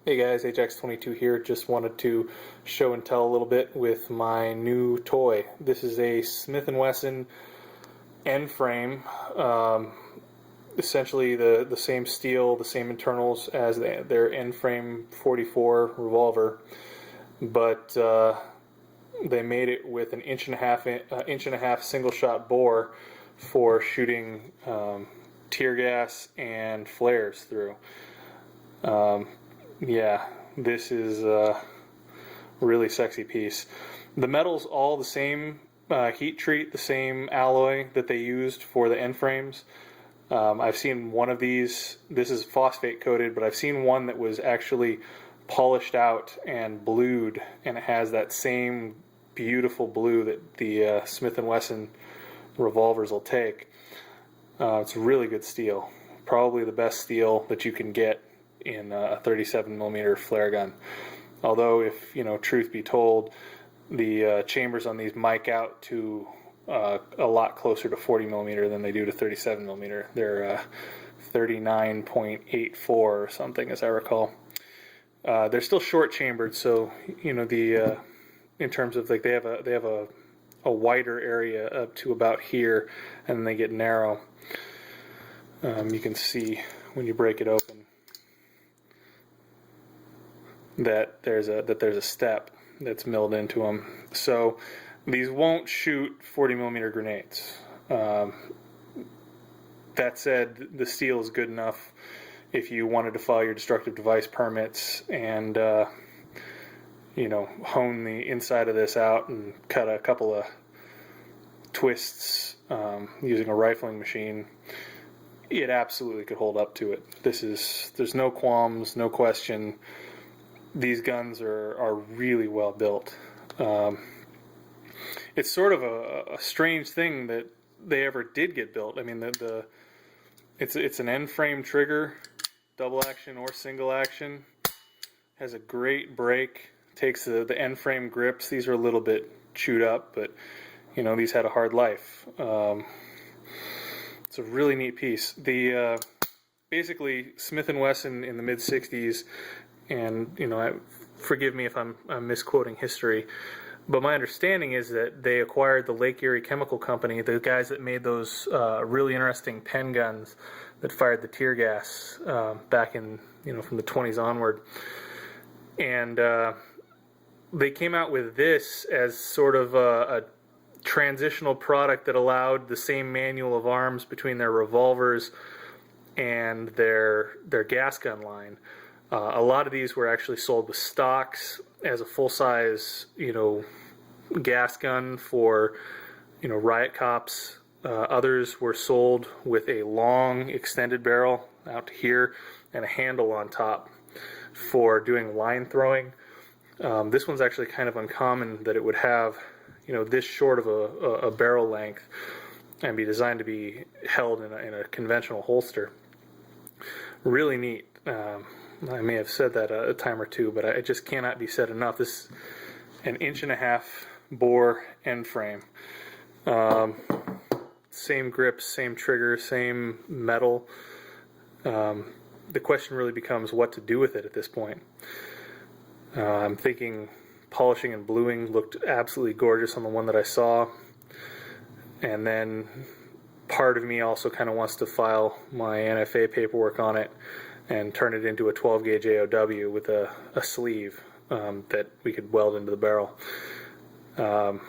Hey guys, AJAX 22 here. Just wanted to show and tell a little bit with my new toy. This is a Smith & Wesson N frame. Essentially the same steel, the same internals as their N frame 44 revolver, but they made it with an inch and a half single shot bore for shooting tear gas and flares through. Yeah, this is a really sexy piece. The metal's all the same heat treat, the same alloy that they used for the N frames. I've seen one of these. This is phosphate coated, but I've seen one that was actually polished out and blued, and it has that same beautiful blue that the Smith & Wesson revolvers will take. It's really good steel. Probably the best steel that you can get in a 37mm flare gun. Although, if truth be told, the chambers on these mic out to a lot closer to 40mm than they do to 37mm. They're 39.84 or something, as I recall. They're still short chambered, so in terms of they have a wider area up to about here, and then they get narrow. You can see when you break it open that there's a step that's milled into them. So these won't shoot 40mm grenades. That said, the steel is good enough if you wanted to file your destructive device permits and hone the inside of this out and cut a couple of twists using a rifling machine. It absolutely could hold up to it. There's no qualms, no question. These guns are really well built. It's sort of a strange thing that they ever did get built. I mean, it's an N-frame trigger, double action or single action. Has a great break. Takes the N-frame grips. These are a little bit chewed up, but these had a hard life. It's a really neat piece. Basically Smith & Wesson in the mid 60s. And forgive me if I'm misquoting history, but my understanding is that they acquired the Lake Erie Chemical Company, the guys that made those really interesting pen guns that fired the tear gas back in from the 20s onward, and they came out with this as sort of a transitional product that allowed the same manual of arms between their revolvers and their gas gun line. A lot of these were actually sold with stocks as a full-size, gas gun for, riot cops. Others were sold with a long extended barrel out to here and a handle on top for doing line throwing. This one's actually kind of uncommon that it would have, this short of a barrel length and be designed to be held in a conventional holster. Really neat. I may have said that a time or two, but it just cannot be said enough. This is an 1.5 inch bore N frame. Same grips, same trigger, same metal. The question really becomes what to do with it at this point. I'm thinking polishing and bluing looked absolutely gorgeous on the one that I saw. And then part of me also kind of wants to file my NFA paperwork on it and turn it into a 12 gauge AOW with a sleeve that we could weld into the barrel. But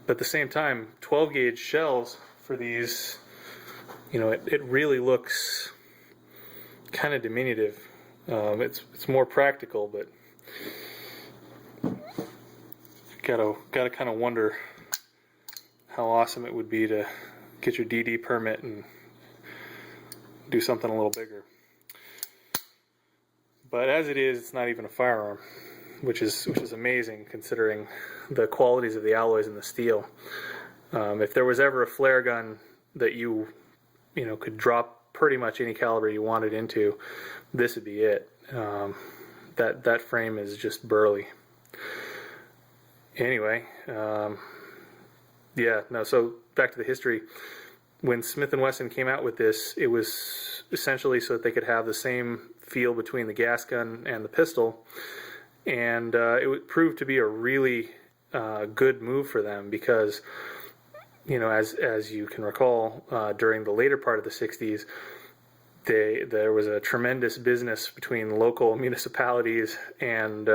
at the same time, 12 gauge shells for these, it really looks kind of diminutive. It's more practical, but gotta kind of wonder how awesome it would be to get your DD permit and do something a little bigger. But as it is, it's not even a firearm, which is amazing considering the qualities of the alloys and the steel. If there was ever a flare gun that you could drop pretty much any caliber you wanted into, this would be it. That frame is just burly. Anyway, so back to the history. When Smith & Wesson came out with this, it was essentially so that they could have the same feel between the gas gun and the pistol, and it proved to be a really good move for them because, you know, as you can recall, during the later part of the 60s, there was a tremendous business between local municipalities and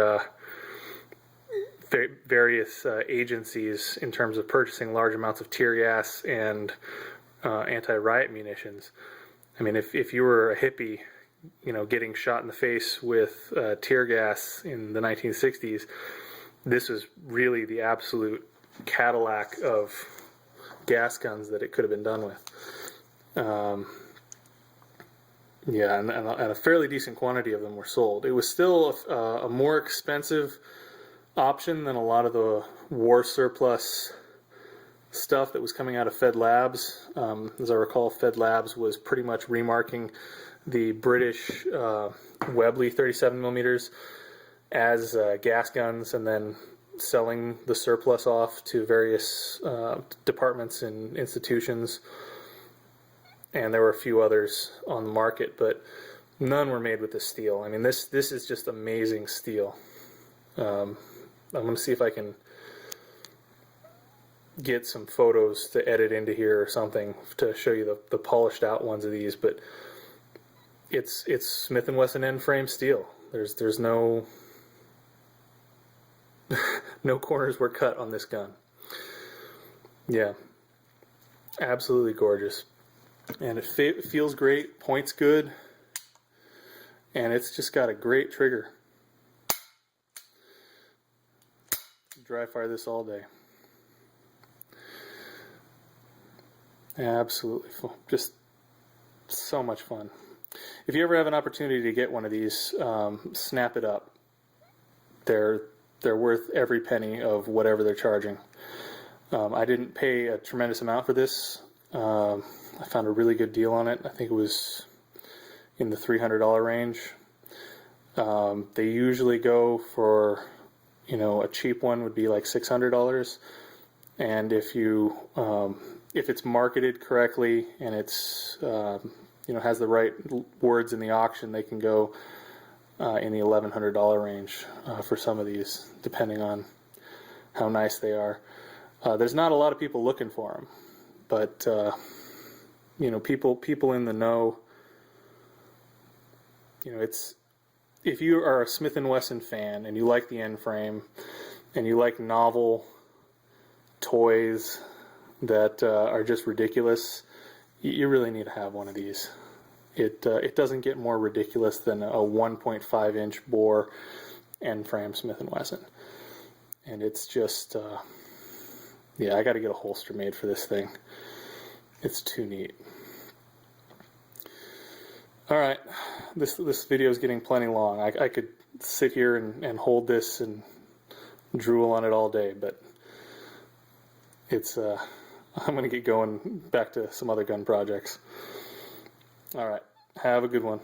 various agencies in terms of purchasing large amounts of tear gas and anti-riot munitions. I mean, if you were a hippie, you know, getting shot in the face with tear gas in the 1960s, this was really the absolute Cadillac of gas guns that it could have been done with. Yeah, and a fairly decent quantity of them were sold. It was still a more expensive option than a lot of the war surplus stuff that was coming out of Fed Labs. As I recall, Fed Labs was pretty much remarking the British Webley 37 millimeters as gas guns and then selling the surplus off to various departments and institutions. And there were a few others on the market, but none were made with this steel. I mean, this is just amazing steel. I'm going to see if I can get some photos to edit into here or something to show you the polished out ones of these, but it's Smith & Wesson N frame steel. There's no no corners were cut on this gun. Yeah, absolutely gorgeous. And it feels great, points good, and it's just got a great trigger. Dry fire this all day. Absolutely, just so much fun. If you ever have an opportunity to get one of these, snap it up. They're worth every penny of whatever they're charging. I didn't pay a tremendous amount for this. I found a really good deal on it. I think it was in the $300 range. They usually go for, you know, a cheap one would be like $600, and if you if it's marketed correctly and it's you know, has the right words in the auction, they can go in the $1,100 range for some of these, depending on how nice they are. There's not a lot of people looking for them, but you know, people in the know. You know, it's, if you are a Smith & Wesson fan and you like the N frame and you like novel toys that are just ridiculous, you really need to have one of these. It doesn't get more ridiculous than a 1.5 inch bore N frame Smith & Wesson, and it's just yeah, I got to get a holster made for this thing. It's too neat. All right, this video is getting plenty long. I could sit here and hold this and drool on it all day, but it's I'm going to get going back to some other gun projects. All right, have a good one.